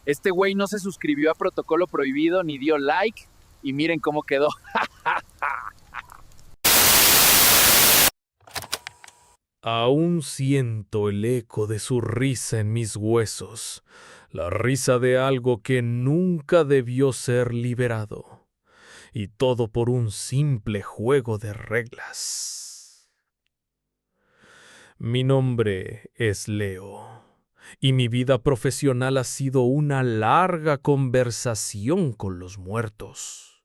Este güey no se suscribió a Protocolo Prohibido ni dio like y miren cómo quedó. Aún siento el eco de su risa en mis huesos, la risa de algo que nunca debió ser liberado, y todo por un simple juego de reglas. Mi nombre es Leo, y mi vida profesional ha sido una larga conversación con los muertos.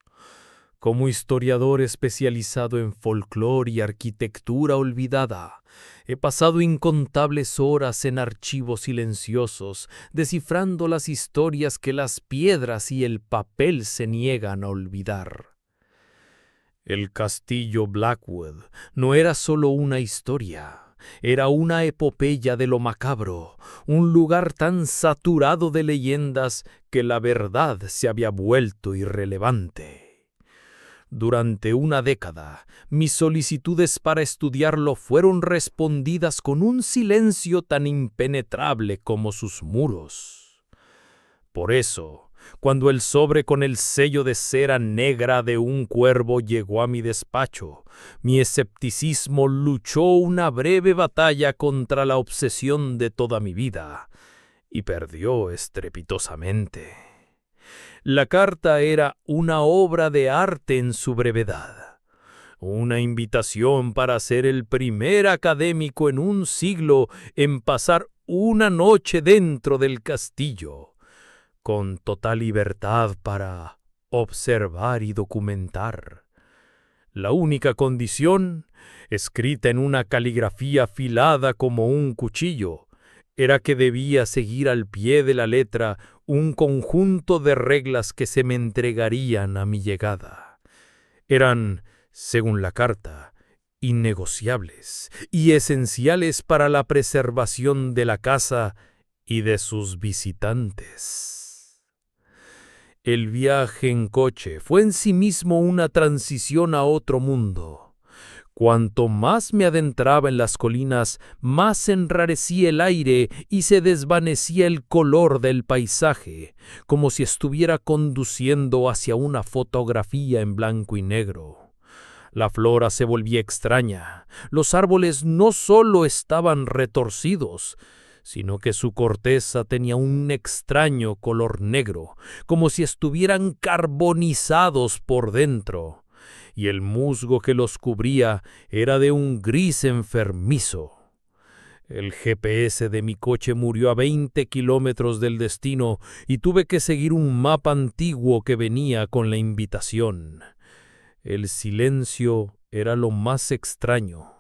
Como historiador especializado en folclore y arquitectura olvidada, he pasado incontables horas en archivos silenciosos, descifrando las historias que las piedras y el papel se niegan a olvidar. El castillo Blackwood no era solo una historia, era una epopeya de lo macabro, un lugar tan saturado de leyendas que la verdad se había vuelto irrelevante. Durante una década, mis solicitudes para estudiarlo fueron respondidas con un silencio tan impenetrable como sus muros. Por eso, cuando el sobre con el sello de cera negra de un cuervo llegó a mi despacho, mi escepticismo luchó una breve batalla contra la obsesión de toda mi vida, y perdió estrepitosamente. La carta era una obra de arte en su brevedad, una invitación para ser el primer académico en un siglo en pasar una noche dentro del castillo, con total libertad para observar y documentar. La única condición, escrita en una caligrafía afilada como un cuchillo, era que debía seguir al pie de la letra un conjunto de reglas que se me entregarían a mi llegada. Eran, según la carta, innegociables y esenciales para la preservación de la casa y de sus visitantes. El viaje en coche fue en sí mismo una transición a otro mundo. Cuanto más me adentraba en las colinas, más enrarecía el aire y se desvanecía el color del paisaje, como si estuviera conduciendo hacia una fotografía en blanco y negro. La flora se volvía extraña. Los árboles no solo estaban retorcidos, sino que su corteza tenía un extraño color negro, como si estuvieran carbonizados por dentro, y el musgo que los cubría era de un gris enfermizo. El GPS de mi coche murió a 20 kilómetros del destino y tuve que seguir un mapa antiguo que venía con la invitación. El silencio era lo más extraño.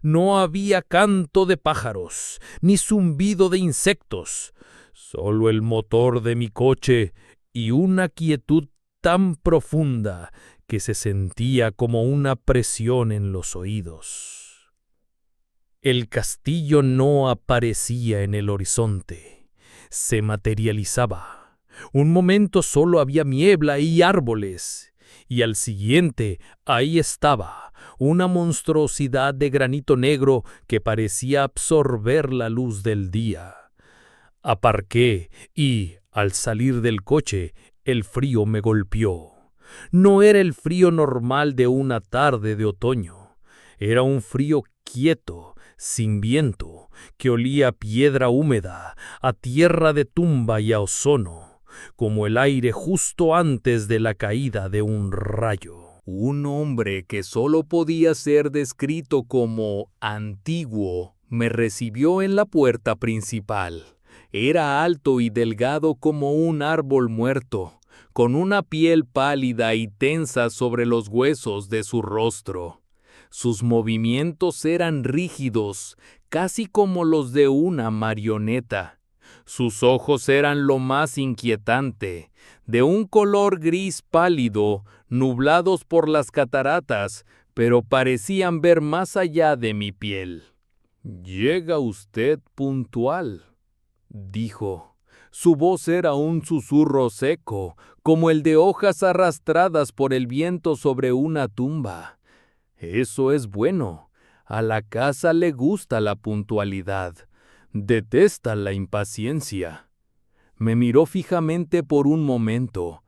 No había canto de pájaros, ni zumbido de insectos, solo el motor de mi coche y una quietud tan profunda que se sentía como una presión en los oídos. El castillo no aparecía en el horizonte, se materializaba. Un momento solo había niebla y árboles, y al siguiente ahí estaba, una monstruosidad de granito negro que parecía absorber la luz del día. Aparqué y, al salir del coche, el frío me golpeó. No era el frío normal de una tarde de otoño. Era un frío quieto, sin viento, que olía a piedra húmeda, a tierra de tumba y a ozono, como el aire justo antes de la caída de un rayo. Un hombre que solo podía ser descrito como antiguo me recibió en la puerta principal. Era alto y delgado como un árbol muerto, con una piel pálida y tensa sobre los huesos de su rostro. Sus movimientos eran rígidos, casi como los de una marioneta. Sus ojos eran lo más inquietante, de un color gris pálido, nublados por las cataratas, pero parecían ver más allá de mi piel. «Llega usted puntual», dijo. Su voz era un susurro seco, como el de hojas arrastradas por el viento sobre una tumba. Eso es bueno. A la casa le gusta la puntualidad. Detesta la impaciencia. Me miró fijamente por un momento.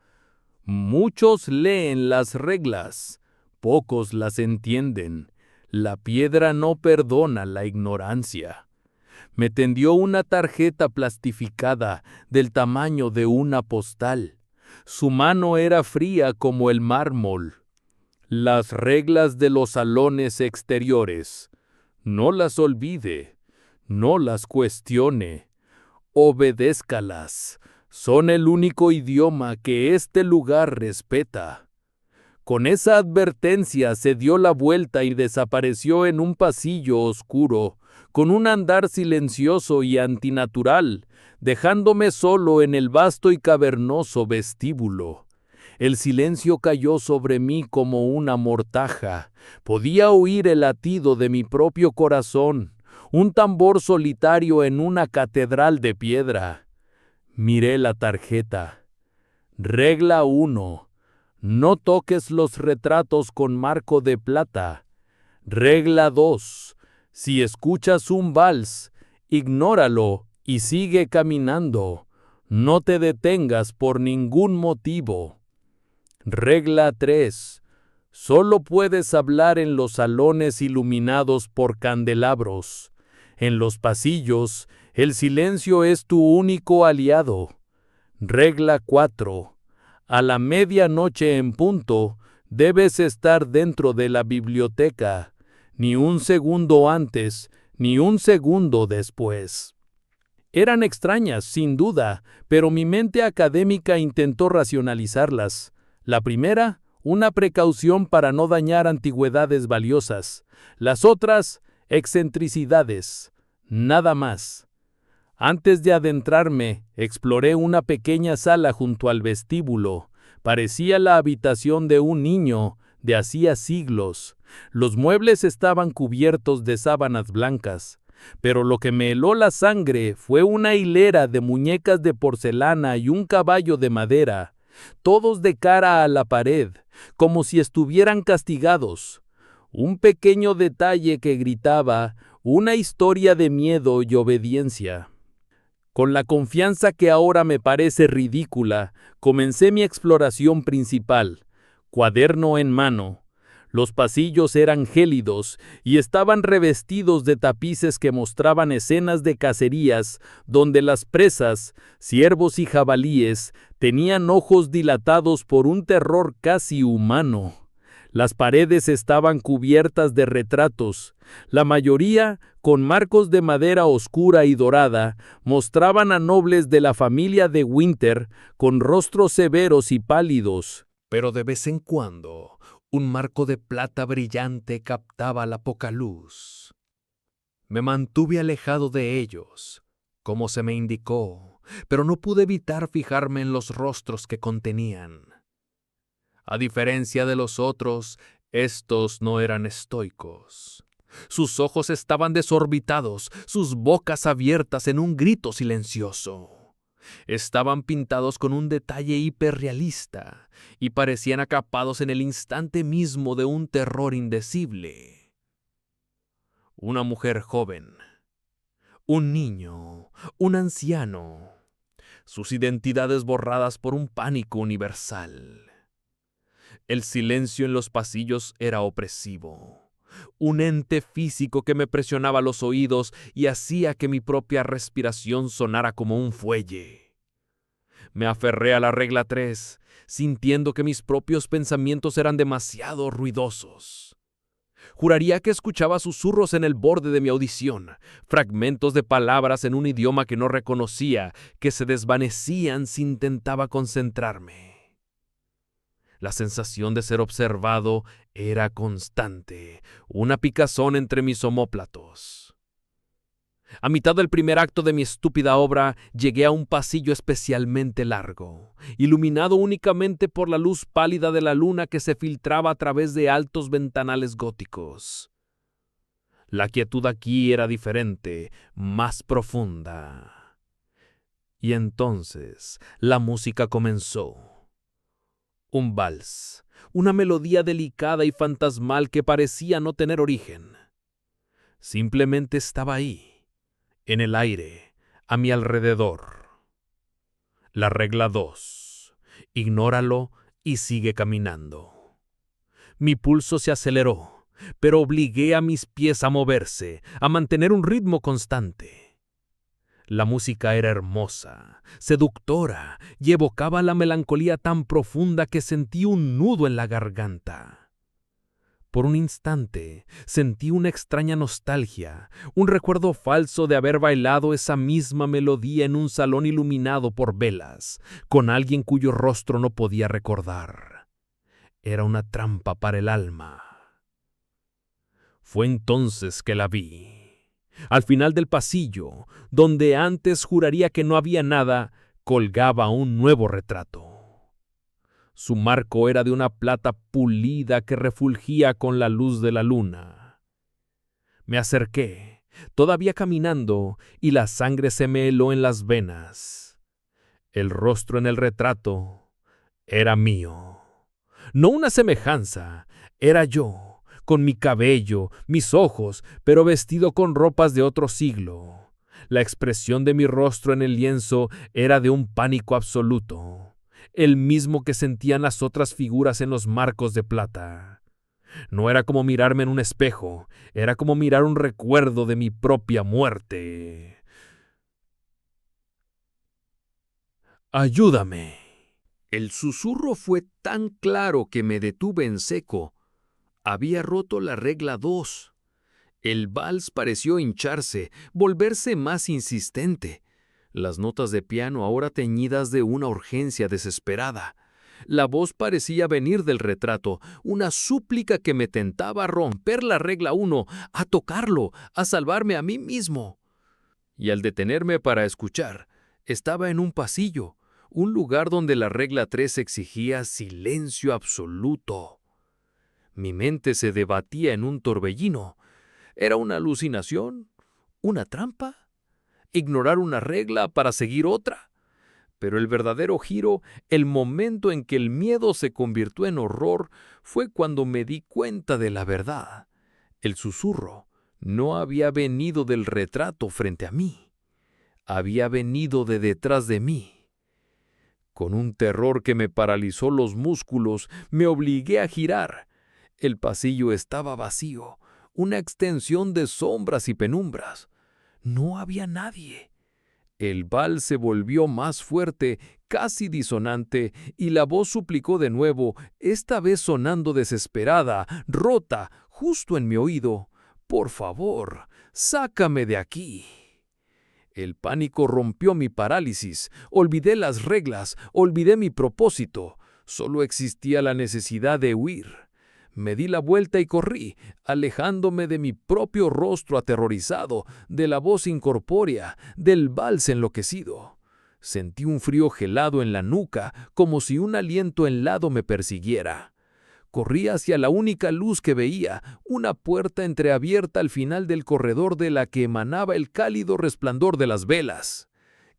Muchos leen las reglas, pocos las entienden. La piedra no perdona la ignorancia. Me tendió una tarjeta plastificada del tamaño de una postal. Su mano era fría como el mármol. Las reglas de los salones exteriores. No las olvide, no las cuestione. Obedézcalas. Son el único idioma que este lugar respeta. Con esa advertencia se dio la vuelta y desapareció en un pasillo oscuro, con un andar silencioso y antinatural, dejándome solo en el vasto y cavernoso vestíbulo. El silencio cayó sobre mí como una mortaja. Podía oír el latido de mi propio corazón, un tambor solitario en una catedral de piedra. Miré la tarjeta. Regla 1. No toques los retratos con marco de plata. Regla 2. Si escuchas un vals, ignóralo y sigue caminando. No te detengas por ningún motivo. Regla 3. Solo puedes hablar en los salones iluminados por candelabros. En los pasillos, el silencio es tu único aliado. Regla 4. A la medianoche en punto, debes estar dentro de la biblioteca, ni un segundo antes, ni un segundo después. Eran extrañas, sin duda, pero mi mente académica intentó racionalizarlas. La primera, una precaución para no dañar antigüedades valiosas. Las otras, excentricidades. Nada más. Antes de adentrarme, exploré una pequeña sala junto al vestíbulo. Parecía la habitación de un niño de hacía siglos. Los muebles estaban cubiertos de sábanas blancas, pero lo que me heló la sangre fue una hilera de muñecas de porcelana y un caballo de madera, todos de cara a la pared, como si estuvieran castigados. Un pequeño detalle que gritaba una historia de miedo y obediencia. Con la confianza que ahora me parece ridícula, comencé mi exploración principal, cuaderno en mano. Los pasillos eran gélidos y estaban revestidos de tapices que mostraban escenas de cacerías donde las presas, ciervos y jabalíes, tenían ojos dilatados por un terror casi humano. Las paredes estaban cubiertas de retratos. La mayoría, con marcos de madera oscura y dorada, mostraban a nobles de la familia de Winter con rostros severos y pálidos. Pero de vez en cuando, un marco de plata brillante captaba la poca luz. Me mantuve alejado de ellos, como se me indicó, pero no pude evitar fijarme en los rostros que contenían. A diferencia de los otros, estos no eran estoicos. Sus ojos estaban desorbitados, sus bocas abiertas en un grito silencioso. Estaban pintados con un detalle hiperrealista y parecían acapados en el instante mismo de un terror indecible. Una mujer joven, un niño, un anciano, sus identidades borradas por un pánico universal. El silencio en los pasillos era opresivo. Un ente físico que me presionaba los oídos y hacía que mi propia respiración sonara como un fuelle. Me aferré a la regla 3, sintiendo que mis propios pensamientos eran demasiado ruidosos. Juraría que escuchaba susurros en el borde de mi audición, fragmentos de palabras en un idioma que no reconocía, que se desvanecían si intentaba concentrarme. La sensación de ser observado era constante, una picazón entre mis omóplatos. A mitad del primer acto de mi estúpida obra, llegué a un pasillo especialmente largo, iluminado únicamente por la luz pálida de la luna que se filtraba a través de altos ventanales góticos. La quietud aquí era diferente, más profunda. Y entonces la música comenzó. Un vals, una melodía delicada y fantasmal que parecía no tener origen. Simplemente estaba ahí, en el aire, a mi alrededor. La regla 2. Ignóralo y sigue caminando. Mi pulso se aceleró, pero obligué a mis pies a moverse, a mantener un ritmo constante. La música era hermosa, seductora, y evocaba la melancolía tan profunda que sentí un nudo en la garganta. Por un instante sentí una extraña nostalgia, un recuerdo falso de haber bailado esa misma melodía en un salón iluminado por velas, con alguien cuyo rostro no podía recordar. Era una trampa para el alma. Fue entonces que la vi. Al final del pasillo, donde antes juraría que no había nada, colgaba un nuevo retrato. Su marco era de una plata pulida que refulgía con la luz de la luna. Me acerqué, todavía caminando, y la sangre se me heló en las venas. El rostro en el retrato era mío. No una semejanza, era yo, con mi cabello, mis ojos, pero vestido con ropas de otro siglo. La expresión de mi rostro en el lienzo era de un pánico absoluto, el mismo que sentían las otras figuras en los marcos de plata. No era como mirarme en un espejo, era como mirar un recuerdo de mi propia muerte. ¡Ayúdame! El susurro fue tan claro que me detuve en seco. Había roto la regla 2. El vals pareció hincharse, volverse más insistente. Las notas de piano ahora teñidas de una urgencia desesperada. La voz parecía venir del retrato, una súplica que me tentaba a romper la regla 1, a tocarlo, a salvarme a mí mismo. Y al detenerme para escuchar, estaba en un pasillo, un lugar donde la regla 3 exigía silencio absoluto. Mi mente se debatía en un torbellino. ¿Era una alucinación? ¿Una trampa? ¿Ignorar una regla para seguir otra? Pero el verdadero giro, el momento en que el miedo se convirtió en horror, fue cuando me di cuenta de la verdad. El susurro no había venido del retrato frente a mí. Había venido de detrás de mí. Con un terror que me paralizó los músculos, me obligué a girar. El pasillo estaba vacío, una extensión de sombras y penumbras. No había nadie. El vals se volvió más fuerte, casi disonante, y la voz suplicó de nuevo, esta vez sonando desesperada, rota, justo en mi oído. «Por favor, sácame de aquí». El pánico rompió mi parálisis. Olvidé las reglas, olvidé mi propósito. Solo existía la necesidad de huir. Me di la vuelta y corrí, alejándome de mi propio rostro aterrorizado, de la voz incorpórea, del vals enloquecido. Sentí un frío gelado en la nuca, como si un aliento helado me persiguiera. Corrí hacia la única luz que veía, una puerta entreabierta al final del corredor de la que emanaba el cálido resplandor de las velas.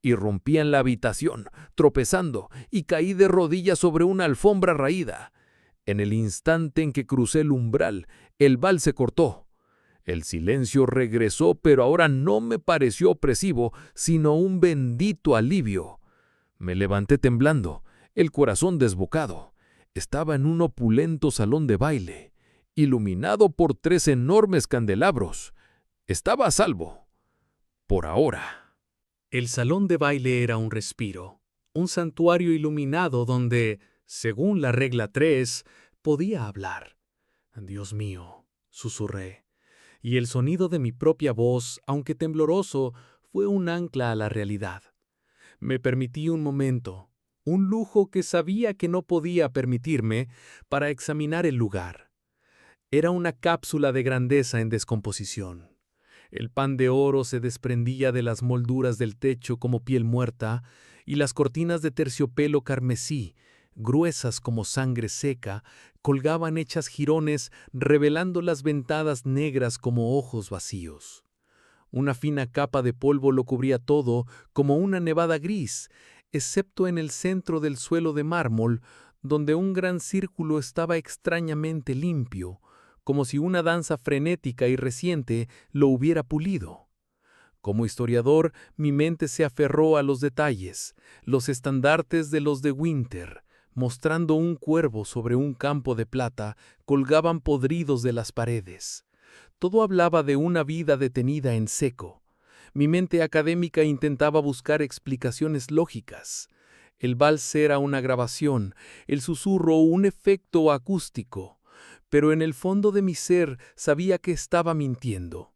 Irrumpí en la habitación, tropezando, y caí de rodillas sobre una alfombra raída. En el instante en que crucé el umbral, el vals se cortó. El silencio regresó, pero ahora no me pareció opresivo, sino un bendito alivio. Me levanté temblando, el corazón desbocado. Estaba en un opulento salón de baile, iluminado por 3 enormes candelabros. Estaba a salvo. Por ahora. El salón de baile era un respiro, un santuario iluminado donde, según la regla 3, podía hablar. Dios mío, susurré, y el sonido de mi propia voz, aunque tembloroso, fue un ancla a la realidad. Me permití un momento, un lujo que sabía que no podía permitirme, para examinar el lugar. Era una cápsula de grandeza en descomposición. El pan de oro se desprendía de las molduras del techo como piel muerta, y las cortinas de terciopelo carmesí, gruesas como sangre seca, colgaban hechas jirones, revelando las ventadas negras como ojos vacíos. Una fina capa de polvo lo cubría todo, como una nevada gris, excepto en el centro del suelo de mármol, donde un gran círculo estaba extrañamente limpio, como si una danza frenética y reciente lo hubiera pulido. Como historiador, mi mente se aferró a los detalles, los estandartes de los de Winter, mostrando un cuervo sobre un campo de plata, colgaban podridos de las paredes. Todo hablaba de una vida detenida en seco. Mi mente académica intentaba buscar explicaciones lógicas. El vals era una grabación, el susurro un efecto acústico, pero en el fondo de mi ser sabía que estaba mintiendo.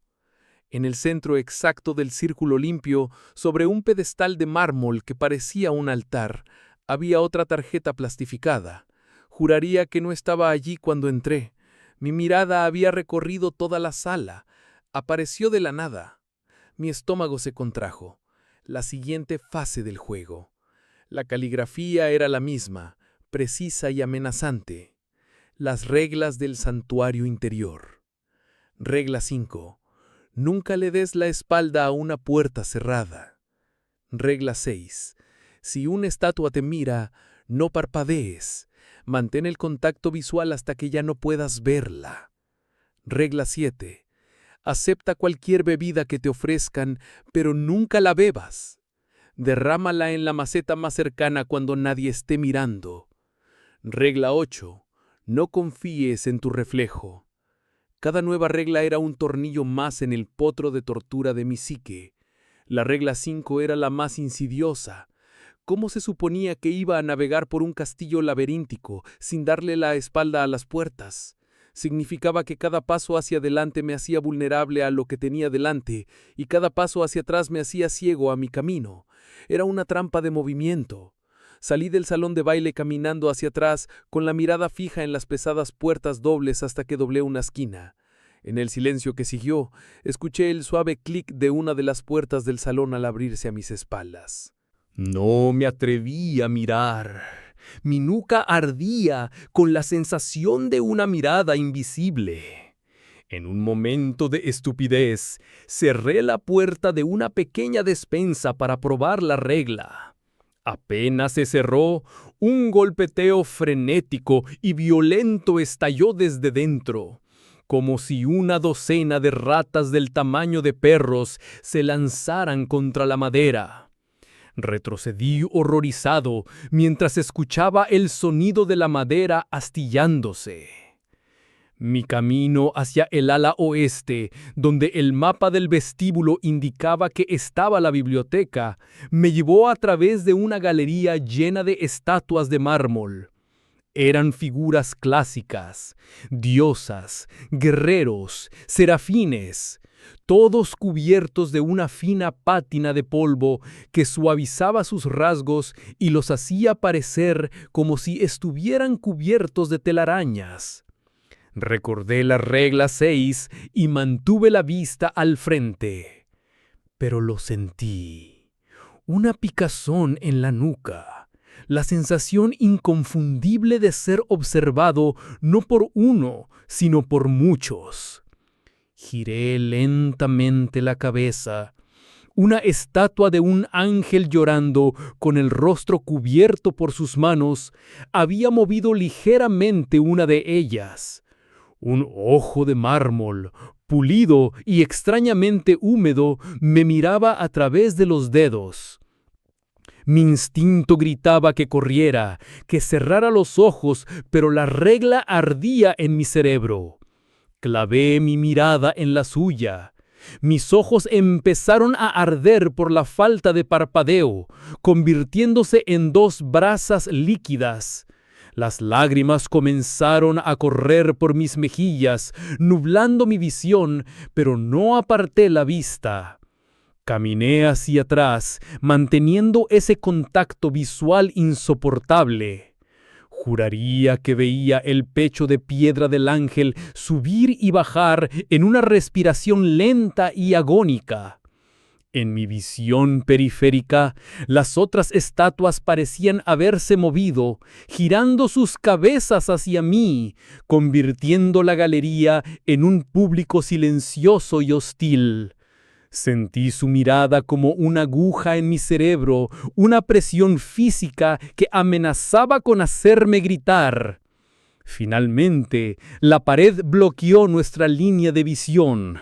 En el centro exacto del círculo limpio, sobre un pedestal de mármol que parecía un altar, había otra tarjeta plastificada. Juraría que no estaba allí cuando entré. Mi mirada había recorrido toda la sala. Apareció de la nada. Mi estómago se contrajo. La siguiente fase del juego. La caligrafía era la misma, precisa y amenazante. Las reglas del santuario interior. Regla 5. Nunca le des la espalda a una puerta cerrada. Regla 6. Si una estatua te mira, no parpadees. Mantén el contacto visual hasta que ya no puedas verla. Regla 7. Acepta cualquier bebida que te ofrezcan, pero nunca la bebas. Derrámala en la maceta más cercana cuando nadie esté mirando. Regla 8. No confíes en tu reflejo. Cada nueva regla era un tornillo más en el potro de tortura de mi psique. La regla 5 era la más insidiosa. ¿Cómo se suponía que iba a navegar por un castillo laberíntico sin darle la espalda a las puertas? Significaba que cada paso hacia adelante me hacía vulnerable a lo que tenía delante y cada paso hacia atrás me hacía ciego a mi camino. Era una trampa de movimiento. Salí del salón de baile caminando hacia atrás, con la mirada fija en las pesadas puertas dobles hasta que doblé una esquina. En el silencio que siguió, escuché el suave clic de una de las puertas del salón al abrirse a mis espaldas. No me atreví a mirar. Mi nuca ardía con la sensación de una mirada invisible. En un momento de estupidez, cerré la puerta de una pequeña despensa para probar la regla. Apenas se cerró, un golpeteo frenético y violento estalló desde dentro, como si una docena de ratas del tamaño de perros se lanzaran contra la madera. Retrocedí horrorizado mientras escuchaba el sonido de la madera astillándose. Mi camino hacia el ala oeste, donde el mapa del vestíbulo indicaba que estaba la biblioteca, me llevó a través de una galería llena de estatuas de mármol. Eran figuras clásicas, diosas, guerreros, serafines, todos cubiertos de una fina pátina de polvo que suavizaba sus rasgos y los hacía parecer como si estuvieran cubiertos de telarañas. Recordé la regla 6 y mantuve la vista al frente. Pero lo sentí. Una picazón en la nuca. La sensación inconfundible de ser observado no por uno, sino por muchos. Giré lentamente la cabeza. Una estatua de un ángel llorando, con el rostro cubierto por sus manos, había movido ligeramente una de ellas. Un ojo de mármol, pulido y extrañamente húmedo, me miraba a través de los dedos. Mi instinto gritaba que corriera, que cerrara los ojos, pero la regla ardía en mi cerebro. Clavé mi mirada en la suya. Mis ojos empezaron a arder por la falta de parpadeo, convirtiéndose en dos brasas líquidas. Las lágrimas comenzaron a correr por mis mejillas, nublando mi visión, pero no aparté la vista. Caminé hacia atrás, manteniendo ese contacto visual insoportable. Juraría que veía el pecho de piedra del ángel subir y bajar en una respiración lenta y agónica. En mi visión periférica, las otras estatuas parecían haberse movido, girando sus cabezas hacia mí, convirtiendo la galería en un público silencioso y hostil. Sentí su mirada como una aguja en mi cerebro, una presión física que amenazaba con hacerme gritar. Finalmente, la pared bloqueó nuestra línea de visión.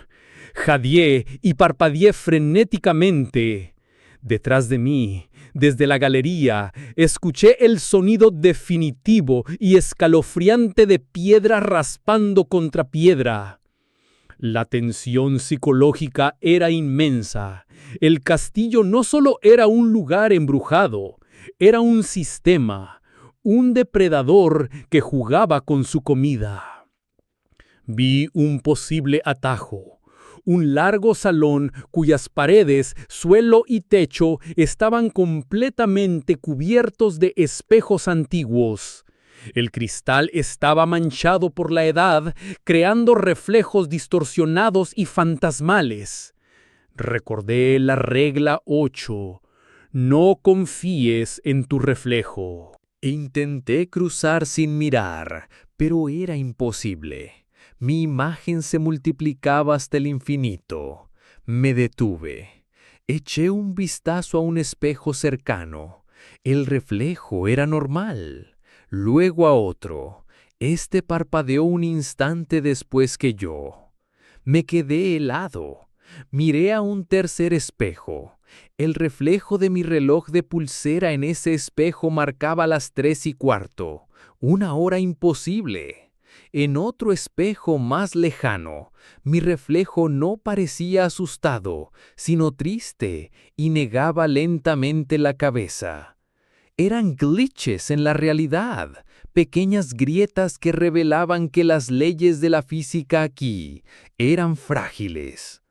Jadeé y parpadeé frenéticamente. Detrás de mí, desde la galería, escuché el sonido definitivo y escalofriante de piedra raspando contra piedra. La tensión psicológica era inmensa. El castillo no solo era un lugar embrujado, era un sistema, un depredador que jugaba con su comida. Vi un posible atajo. Un largo salón cuyas paredes, suelo y techo estaban completamente cubiertos de espejos antiguos. El cristal estaba manchado por la edad, creando reflejos distorsionados y fantasmales. Recordé la regla 8. No confíes en tu reflejo. Intenté cruzar sin mirar, pero era imposible. Mi imagen se multiplicaba hasta el infinito. Me detuve. Eché un vistazo a un espejo cercano. El reflejo era normal. Luego a otro. Este parpadeó un instante después que yo. Me quedé helado. Miré a un tercer espejo. El reflejo de mi reloj de pulsera en ese espejo marcaba las 3:15, una hora imposible. En otro espejo más lejano, mi reflejo no parecía asustado, sino triste, y negaba lentamente la cabeza. Eran glitches en la realidad, pequeñas grietas que revelaban que las leyes de la física aquí eran frágiles.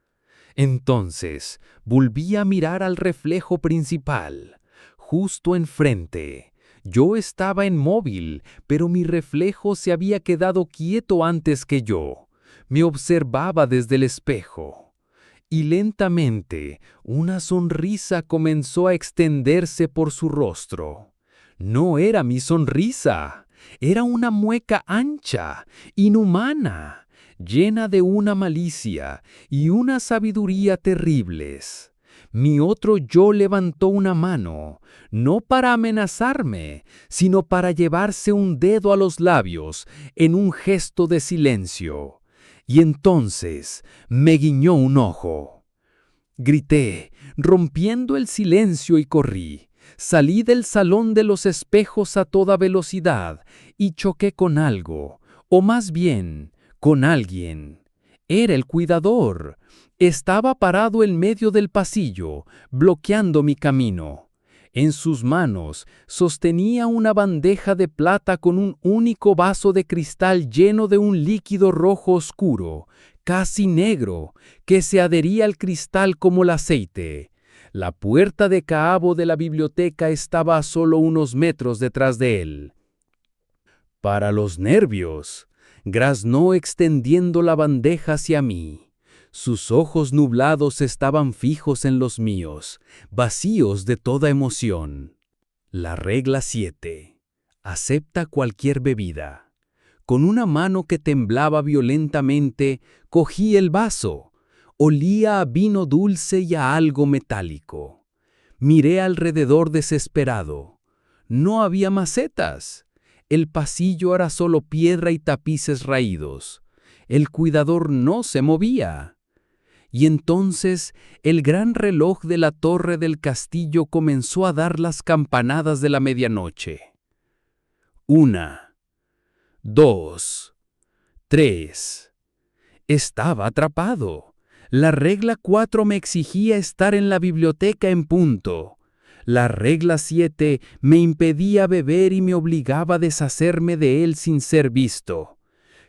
Entonces, volví a mirar al reflejo principal, justo enfrente. Yo estaba inmóvil, pero mi reflejo se había quedado quieto antes que yo. Me observaba desde el espejo. Y lentamente, una sonrisa comenzó a extenderse por su rostro. No era mi sonrisa, era una mueca ancha, inhumana, llena de una malicia y una sabiduría terribles. Mi otro yo levantó una mano, no para amenazarme, sino para llevarse un dedo a los labios en un gesto de silencio. Y entonces me guiñó un ojo. Grité, rompiendo el silencio, y corrí. Salí del salón de los espejos a toda velocidad y choqué con algo, o más bien, con alguien. Era el cuidador. Estaba parado en medio del pasillo, bloqueando mi camino. En sus manos sostenía una bandeja de plata con un único vaso de cristal lleno de un líquido rojo oscuro, casi negro, que se adhería al cristal como el aceite. La puerta de caabo de la biblioteca estaba a solo unos metros detrás de él. Para los nervios, graznó extendiendo la bandeja hacia mí. Sus ojos nublados estaban fijos en los míos, vacíos de toda emoción. La regla 7. Acepta cualquier bebida. Con una mano que temblaba violentamente, cogí el vaso. Olía a vino dulce y a algo metálico. Miré alrededor desesperado. No había macetas. El pasillo era solo piedra y tapices raídos. El cuidador no se movía. Y entonces el gran reloj de la torre del castillo comenzó a dar las campanadas de la medianoche. 1, 2, 3. Estaba atrapado. La regla 4 me exigía estar en la biblioteca en punto. La regla 7 me impedía beber y me obligaba a deshacerme de él sin ser visto.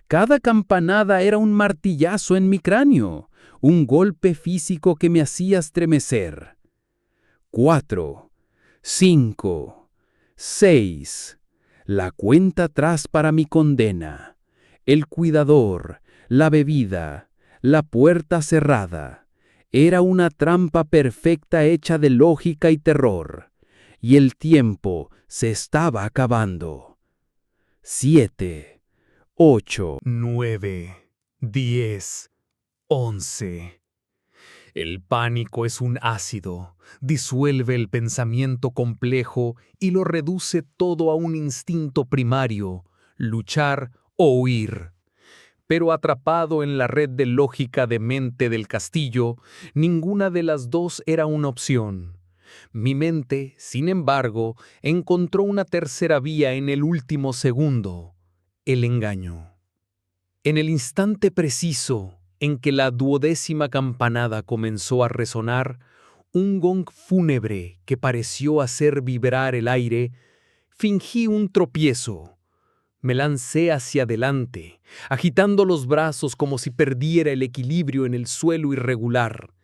Cada campanada era un martillazo en mi cráneo, un golpe físico que me hacía estremecer. 4, 5, 6. La cuenta atrás para mi condena. El cuidador, la bebida, la puerta cerrada. Era una trampa perfecta hecha de lógica y terror. Y el tiempo se estaba acabando. 7, 8, 9, 10, 11. El pánico es un ácido, disuelve el pensamiento complejo y lo reduce todo a un instinto primario, luchar o huir. Pero atrapado en la red de lógica de mente del castillo, ninguna de las dos era una opción. Mi mente, sin embargo, encontró una tercera vía en el último segundo: el engaño. En el instante preciso en que la 12ª campanada comenzó a resonar, un gong fúnebre que pareció hacer vibrar el aire, fingí un tropiezo. Me lancé hacia adelante, agitando los brazos como si perdiera el equilibrio en el suelo irregular.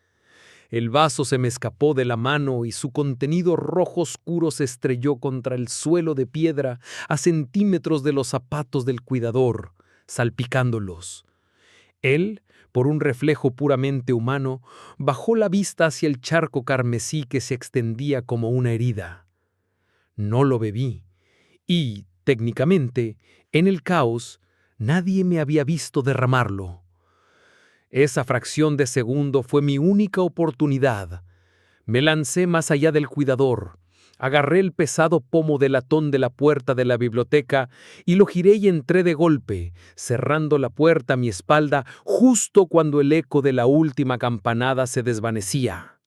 El vaso se me escapó de la mano y su contenido rojo oscuro se estrelló contra el suelo de piedra a centímetros de los zapatos del cuidador, salpicándolos. Él, por un reflejo puramente humano, bajó la vista hacia el charco carmesí que se extendía como una herida. No lo bebí y, técnicamente, en el caos, nadie me había visto derramarlo. Esa fracción de segundo fue mi única oportunidad. Me lancé más allá del cuidador, agarré el pesado pomo de latón de la puerta de la biblioteca y lo giré y entré de golpe, cerrando la puerta a mi espalda justo cuando el eco de la última campanada se desvanecía.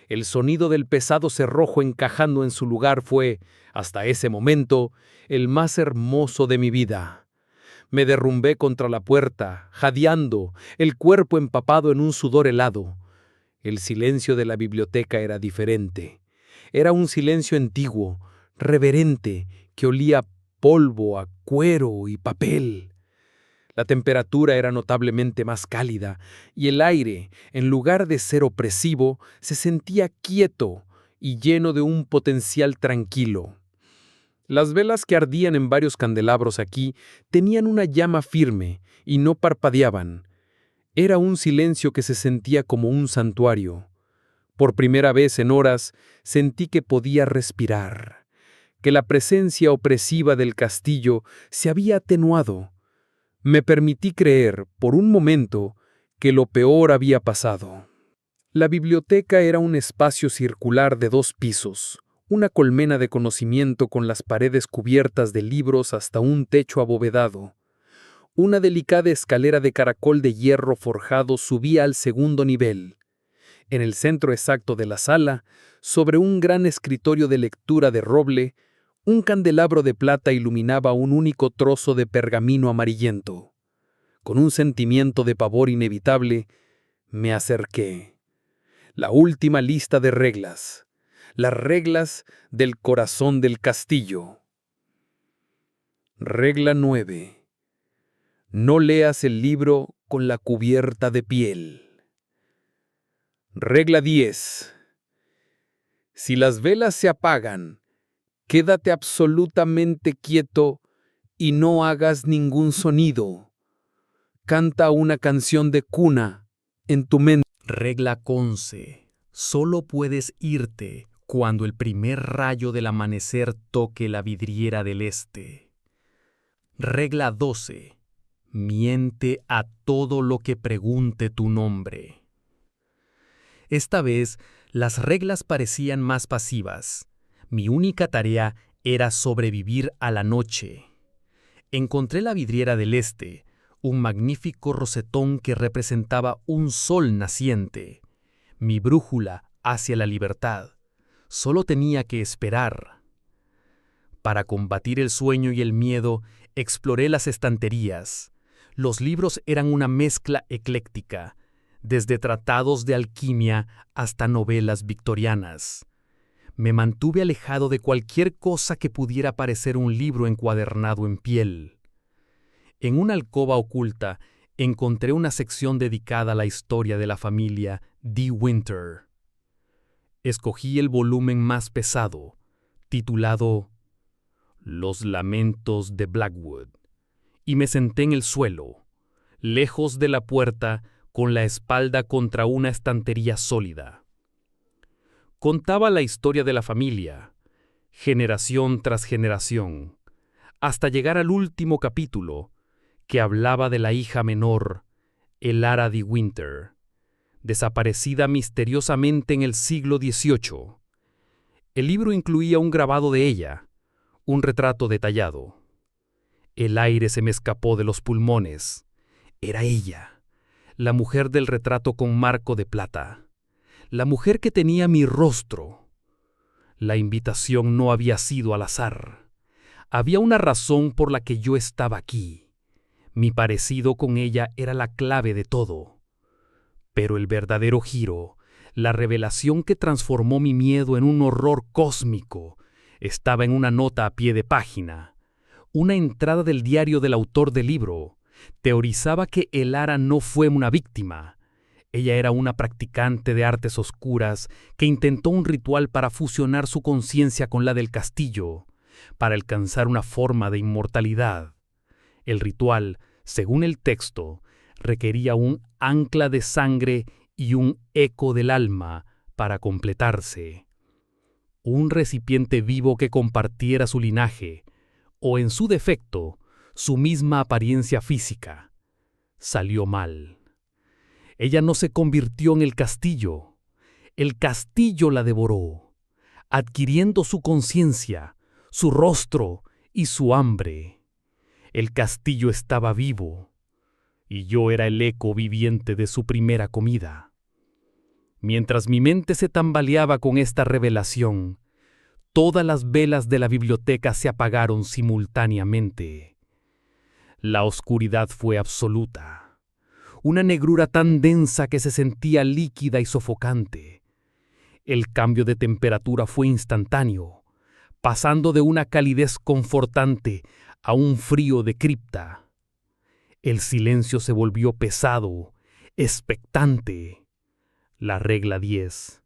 El sonido del pesado cerrojo encajando en su lugar fue, hasta ese momento, el más hermoso de mi vida. Me derrumbé contra la puerta, jadeando, el cuerpo empapado en un sudor helado. El silencio de la biblioteca era diferente. Era un silencio antiguo, reverente, que olía a polvo, a cuero y papel. La temperatura era notablemente más cálida y el aire, en lugar de ser opresivo, se sentía quieto y lleno de un potencial tranquilo. Las velas que ardían en varios candelabros aquí tenían una llama firme y no parpadeaban. Era un silencio que se sentía como un santuario. Por primera vez en horas sentí que podía respirar, que la presencia opresiva del castillo se había atenuado. Me permití creer, por un momento, que lo peor había pasado. La biblioteca era un espacio circular de 2 pisos, una colmena de conocimiento con las paredes cubiertas de libros hasta un techo abovedado. Una delicada escalera de caracol de hierro forjado subía al segundo nivel. En el centro exacto de la sala, sobre un gran escritorio de lectura de roble, un candelabro de plata iluminaba un único trozo de pergamino amarillento. Con un sentimiento de pavor inevitable, me acerqué. La última lista de reglas. Las reglas del corazón del castillo. Regla 9. No leas el libro con la cubierta de piel. Regla 10. Si las velas se apagan, quédate absolutamente quieto y no hagas ningún sonido. Canta una canción de cuna en tu mente. Regla 11. Solo puedes irte cuando el primer rayo del amanecer toque la vidriera del este. Regla 12. Miente a todo lo que pregunte tu nombre. Esta vez, las reglas parecían más pasivas. Mi única tarea era sobrevivir a la noche. Encontré la vidriera del este, un magnífico rosetón que representaba un sol naciente. Mi brújula hacia la libertad. Solo tenía que esperar. Para combatir el sueño y el miedo, exploré las estanterías. Los libros eran una mezcla ecléctica, desde tratados de alquimia hasta novelas victorianas. Me mantuve alejado de cualquier cosa que pudiera parecer un libro encuadernado en piel. En una alcoba oculta encontré una sección dedicada a la historia de la familia De Winter. Escogí el volumen más pesado, titulado Los Lamentos de Blackwood, y me senté en el suelo, lejos de la puerta, con la espalda contra una estantería sólida. Contaba la historia de la familia, generación tras generación, hasta llegar al último capítulo, que hablaba de la hija menor, Elara de Winter, desaparecida misteriosamente en el siglo XVIII. El libro incluía un grabado de ella, un retrato detallado. El aire se me escapó de los pulmones. Era ella, la mujer del retrato con marco de plata, la mujer que tenía mi rostro. La invitación no había sido al azar. Había una razón por la que yo estaba aquí. Mi parecido con ella era la clave de todo. Pero el verdadero giro, la revelación que transformó mi miedo en un horror cósmico, estaba en una nota a pie de página, una entrada del diario del autor del libro. Teorizaba que Elara no fue una víctima. Ella era una practicante de artes oscuras que intentó un ritual para fusionar su conciencia con la del castillo, para alcanzar una forma de inmortalidad. El ritual, según el texto, requería un ancla de sangre y un eco del alma para completarse. Un recipiente vivo que compartiera su linaje, o en su defecto, su misma apariencia física. Salió mal. Ella no se convirtió en el castillo la devoró, adquiriendo su conciencia, su rostro y su hambre. El castillo estaba vivo, y yo era el eco viviente de su primera comida. Mientras mi mente se tambaleaba con esta revelación, todas las velas de la biblioteca se apagaron simultáneamente. La oscuridad fue absoluta, una negrura tan densa que se sentía líquida y sofocante. El cambio de temperatura fue instantáneo, pasando de una calidez confortante a un frío de cripta. El silencio se volvió pesado, expectante. La regla 10.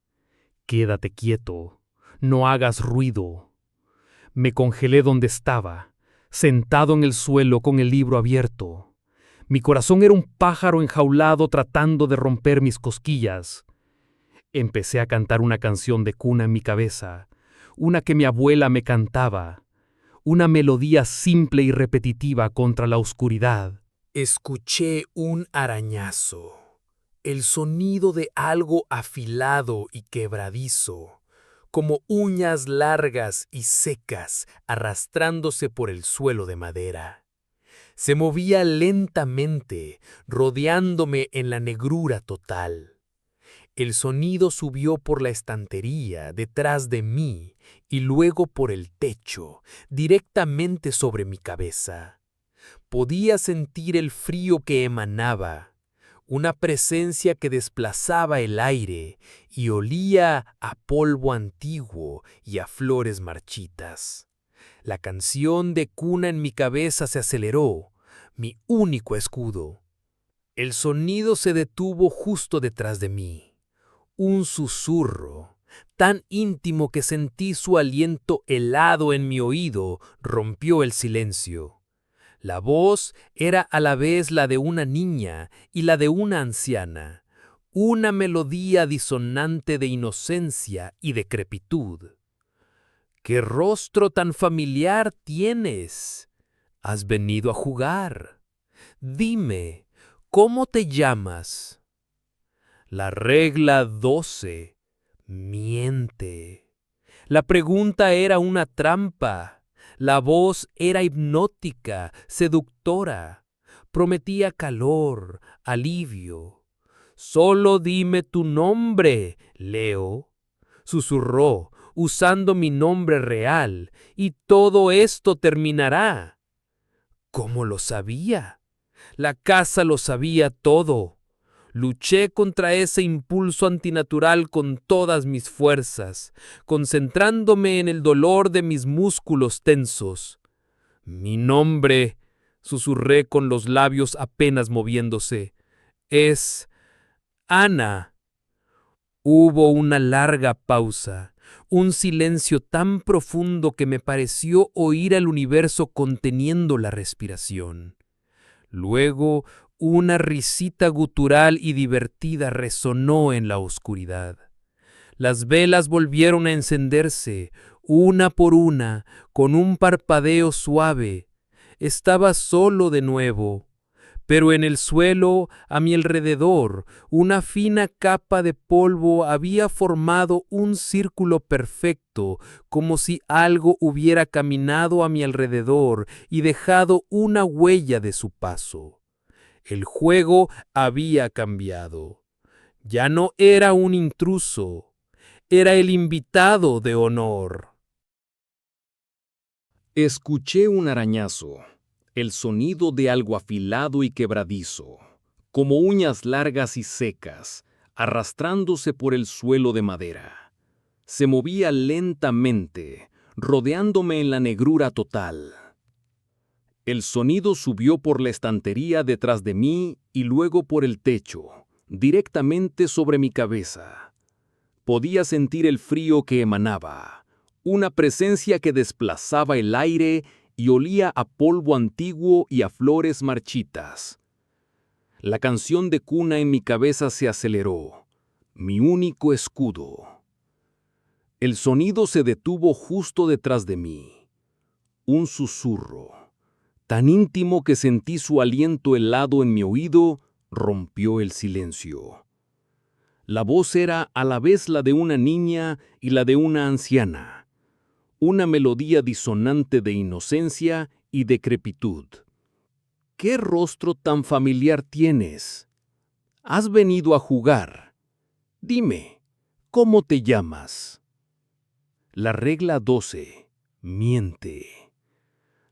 Quédate quieto, no hagas ruido. Me congelé donde estaba, sentado en el suelo con el libro abierto. Mi corazón era un pájaro enjaulado tratando de romper mis cosquillas. Empecé a cantar una canción de cuna en mi cabeza, una que mi abuela me cantaba, una melodía simple y repetitiva contra la oscuridad. Escuché un arañazo, el sonido de algo afilado y quebradizo, como uñas largas y secas arrastrándose por el suelo de madera. Se movía lentamente, rodeándome en la negrura total. El sonido subió por la estantería detrás de mí y luego por el techo, directamente sobre mi cabeza. Podía sentir el frío que emanaba, una presencia que desplazaba el aire y olía a polvo antiguo y a flores marchitas. La canción de cuna en mi cabeza se aceleró, mi único escudo. El sonido se detuvo justo detrás de mí. Un susurro, tan íntimo que sentí su aliento helado en mi oído, rompió el silencio. La voz era a la vez la de una niña y la de una anciana, una melodía disonante de inocencia y decrepitud. ¡Qué rostro tan familiar tienes! ¿Has venido a jugar? Dime, ¿cómo te llamas? La regla 12. Miente. La pregunta era una trampa. La voz era hipnótica, seductora. Prometía calor, alivio. Solo dime tu nombre, Leo. Susurró, usando mi nombre real, y todo esto terminará. ¿Cómo lo sabía? La casa lo sabía todo. Luché contra ese impulso antinatural con todas mis fuerzas, concentrándome en el dolor de mis músculos tensos. Mi nombre, susurré con los labios apenas moviéndose, es Ana. Hubo una larga pausa, un silencio tan profundo que me pareció oír al universo conteniendo la respiración. Luego, una risita gutural y divertida resonó en la oscuridad. Las velas volvieron a encenderse, una por una, con un parpadeo suave. Estaba solo de nuevo, pero en el suelo, a mi alrededor, una fina capa de polvo había formado un círculo perfecto, como si algo hubiera caminado a mi alrededor y dejado una huella de su paso. El juego había cambiado. Ya no era un intruso, era el invitado de honor. Escuché un arañazo, el sonido de algo afilado y quebradizo, como uñas largas y secas, arrastrándose por el suelo de madera. Se movía lentamente, rodeándome en la negrura total. El sonido subió por la estantería detrás de mí y luego por el techo, directamente sobre mi cabeza. Podía sentir el frío que emanaba, una presencia que desplazaba el aire y olía a polvo antiguo y a flores marchitas. La canción de cuna en mi cabeza se aceleró, mi único escudo. El sonido se detuvo justo detrás de mí. Un susurro, tan íntimo que sentí su aliento helado en mi oído, rompió el silencio. La voz era a la vez la de una niña y la de una anciana, una melodía disonante de inocencia y decrepitud. ¿Qué rostro tan familiar tienes? ¿Has venido a jugar? Dime, ¿cómo te llamas? La regla 12. Miente.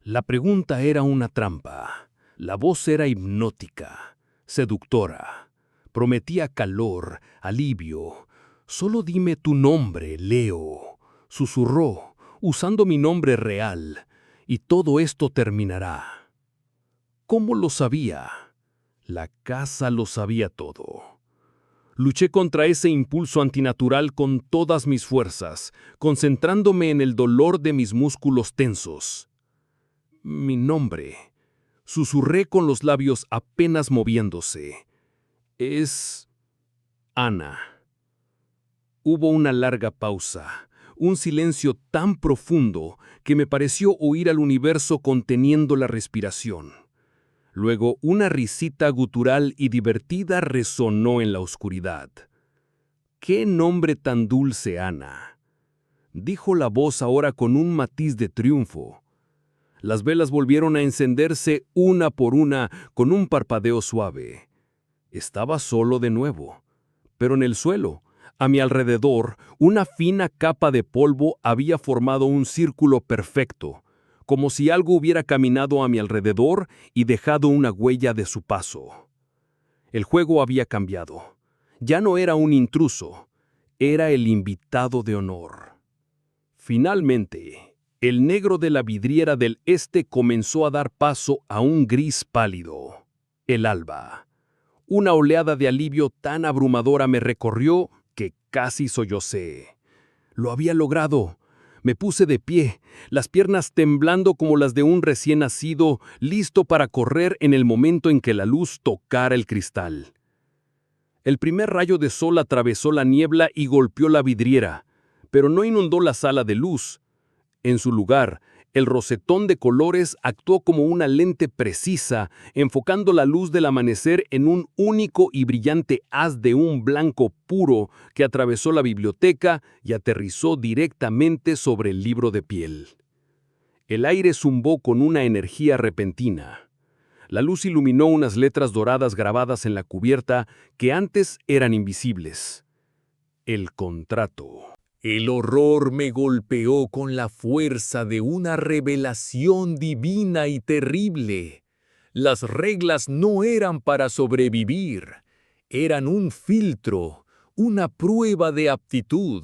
La pregunta era una trampa. La voz era hipnótica, seductora. Prometía calor, alivio. Solo dime tu nombre, Leo. Susurró, usando mi nombre real, y todo esto terminará. ¿Cómo lo sabía? La casa lo sabía todo. Luché contra ese impulso antinatural con todas mis fuerzas, concentrándome en el dolor de mis músculos tensos. Mi nombre, susurré con los labios apenas moviéndose. Es Ana. Hubo una larga pausa, un silencio tan profundo que me pareció oír al universo conteniendo la respiración. Luego una risita gutural y divertida resonó en la oscuridad. «¡Qué nombre tan dulce, Ana!», dijo la voz ahora con un matiz de triunfo. Las velas volvieron a encenderse una por una con un parpadeo suave. Estaba solo de nuevo, pero en el suelo, a mi alrededor, una fina capa de polvo había formado un círculo perfecto, como si algo hubiera caminado a mi alrededor y dejado una huella de su paso. El juego había cambiado. Ya no era un intruso, era el invitado de honor. Finalmente, el negro de la vidriera del este comenzó a dar paso a un gris pálido, el alba. Una oleada de alivio tan abrumadora me recorrió que casi sollocé. Lo había logrado. Me puse de pie, las piernas temblando como las de un recién nacido, listo para correr en el momento en que la luz tocara el cristal. El primer rayo de sol atravesó la niebla y golpeó la vidriera, pero no inundó la sala de luz. En su lugar, el rosetón de colores actuó como una lente precisa, enfocando la luz del amanecer en un único y brillante haz de un blanco puro que atravesó la biblioteca y aterrizó directamente sobre el libro de piel. El aire zumbó con una energía repentina. La luz iluminó unas letras doradas grabadas en la cubierta que antes eran invisibles. El contrato. El horror me golpeó con la fuerza de una revelación divina y terrible. Las reglas no eran para sobrevivir, eran un filtro, una prueba de aptitud.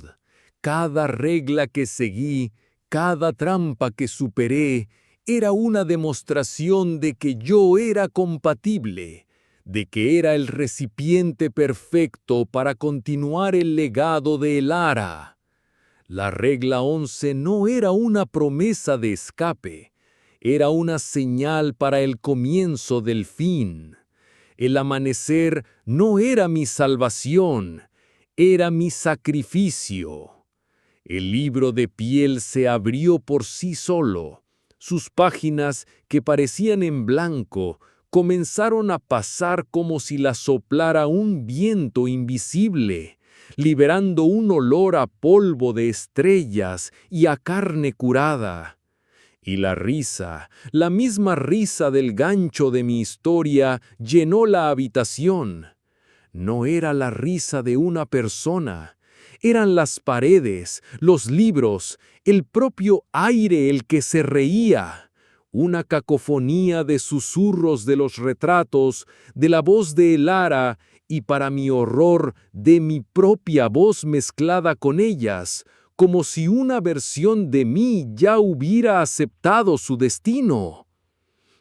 Cada regla que seguí, cada trampa que superé, era una demostración de que yo era compatible, de que era el recipiente perfecto para continuar el legado de Elara. La regla 11 no era una promesa de escape, era una señal para el comienzo del fin. El amanecer no era mi salvación, era mi sacrificio. El libro de piel se abrió por sí solo. Sus páginas, que parecían en blanco, comenzaron a pasar como si las soplara un viento invisible, liberando un olor a polvo de estrellas y a carne curada. Y la risa, la misma risa del gancho de mi historia, llenó la habitación. No era la risa de una persona, eran las paredes, los libros, el propio aire el que se reía. Una cacofonía de susurros de los retratos, de la voz de Elara y, para mi horror, de mi propia voz mezclada con ellas, como si una versión de mí ya hubiera aceptado su destino.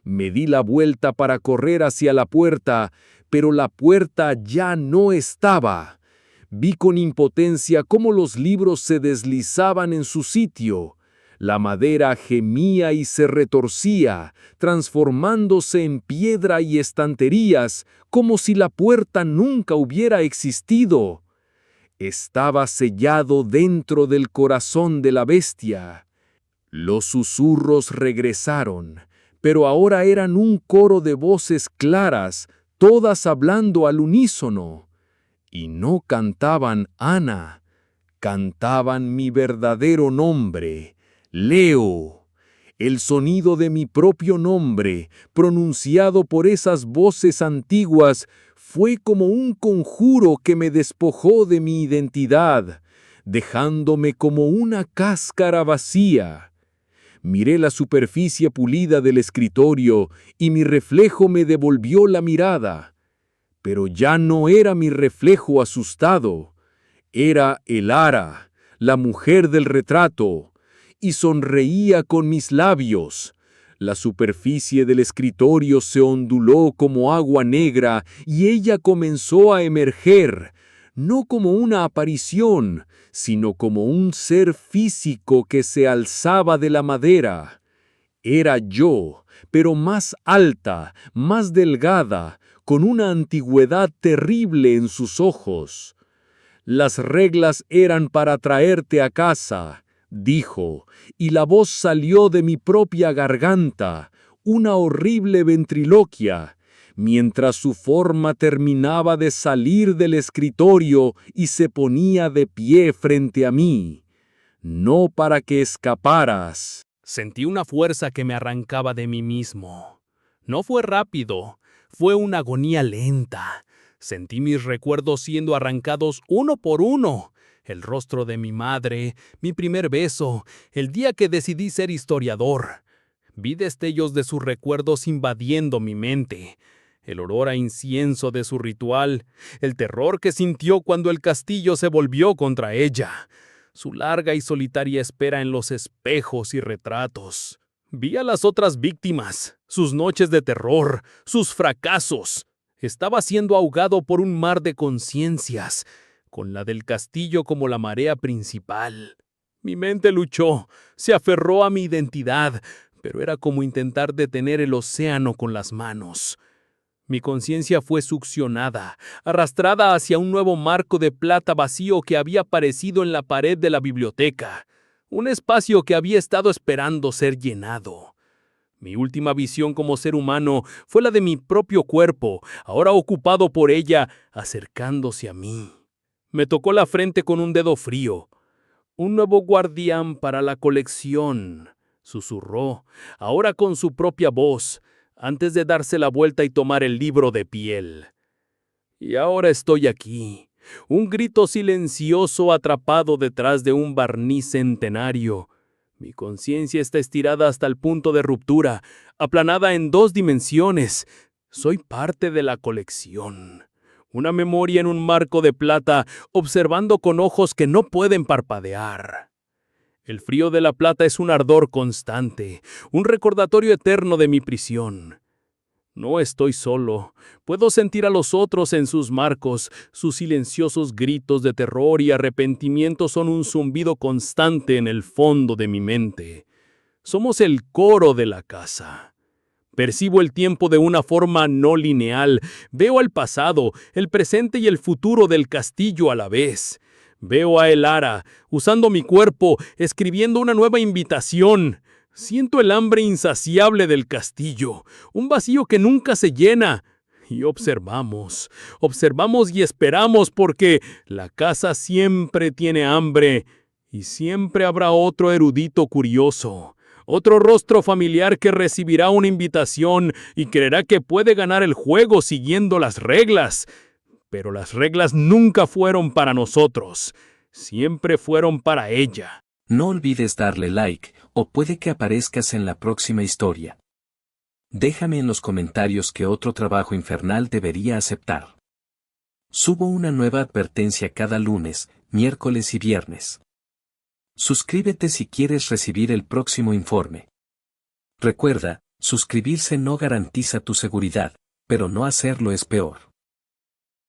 Me di la vuelta para correr hacia la puerta, pero la puerta ya no estaba. Vi con impotencia cómo los libros se deslizaban en su sitio. La madera gemía y se retorcía, transformándose en piedra y estanterías, como si la puerta nunca hubiera existido. Estaba sellado dentro del corazón de la bestia. Los susurros regresaron, pero ahora eran un coro de voces claras, todas hablando al unísono. Y no cantaban Ana, cantaban mi verdadero nombre, Leo. El sonido de mi propio nombre, pronunciado por esas voces antiguas, fue como un conjuro que me despojó de mi identidad, dejándome como una cáscara vacía. Miré la superficie pulida del escritorio y mi reflejo me devolvió la mirada. Pero ya no era mi reflejo asustado, era Elara, la mujer del retrato, y sonreía con mis labios. La superficie del escritorio se onduló como agua negra y ella comenzó a emerger, no como una aparición, sino como un ser físico que se alzaba de la madera. Era yo, pero más alta, más delgada, con una antigüedad terrible en sus ojos. Las reglas eran para traerte a casa, dijo, y la voz salió de mi propia garganta, una horrible ventriloquia, mientras su forma terminaba de salir del escritorio y se ponía de pie frente a mí. No para que escaparas. Sentí una fuerza que me arrancaba de mí mismo. No fue rápido, fue una agonía lenta. Sentí mis recuerdos siendo arrancados uno por uno. El rostro de mi madre, mi primer beso, el día que decidí ser historiador. Vi destellos de sus recuerdos invadiendo mi mente. El olor a incienso de su ritual, el terror que sintió cuando el castillo se volvió contra ella. Su larga y solitaria espera en los espejos y retratos. Vi a las otras víctimas, sus noches de terror, sus fracasos. Estaba siendo ahogado por un mar de conciencias, con la del castillo como la marea principal. Mi mente luchó, se aferró a mi identidad, pero era como intentar detener el océano con las manos. Mi conciencia fue succionada, arrastrada hacia un nuevo marco de plata vacío que había aparecido en la pared de la biblioteca, un espacio que había estado esperando ser llenado. Mi última visión como ser humano fue la de mi propio cuerpo, ahora ocupado por ella, acercándose a mí. Me tocó la frente con un dedo frío. «Un nuevo guardián para la colección», susurró, ahora con su propia voz, antes de darse la vuelta y tomar el libro de piel. Y ahora estoy aquí, un grito silencioso atrapado detrás de un barniz centenario. Mi conciencia está estirada hasta el punto de ruptura, aplanada en 2 dimensiones. Soy parte de la colección. Una memoria en un marco de plata, observando con ojos que no pueden parpadear. El frío de la plata es un ardor constante, un recordatorio eterno de mi prisión. No estoy solo. Puedo sentir a los otros en sus marcos. Sus silenciosos gritos de terror y arrepentimiento son un zumbido constante en el fondo de mi mente. Somos el coro de la casa. Percibo el tiempo de una forma no lineal. Veo el pasado, el presente y el futuro del castillo a la vez. Veo a Elara, usando mi cuerpo, escribiendo una nueva invitación. Siento el hambre insaciable del castillo, un vacío que nunca se llena. Y observamos y esperamos porque la casa siempre tiene hambre y siempre habrá otro erudito curioso, Otro rostro familiar que recibirá una invitación y creerá que puede ganar el juego siguiendo las reglas. Pero las reglas nunca fueron para nosotros. Siempre fueron para ella. No olvides darle like, o puede que aparezcas en la próxima historia. Déjame en los comentarios qué otro trabajo infernal debería aceptar. Subo una nueva advertencia cada lunes, miércoles y viernes. Suscríbete si quieres recibir el próximo informe. Recuerda, suscribirse no garantiza tu seguridad, pero no hacerlo es peor.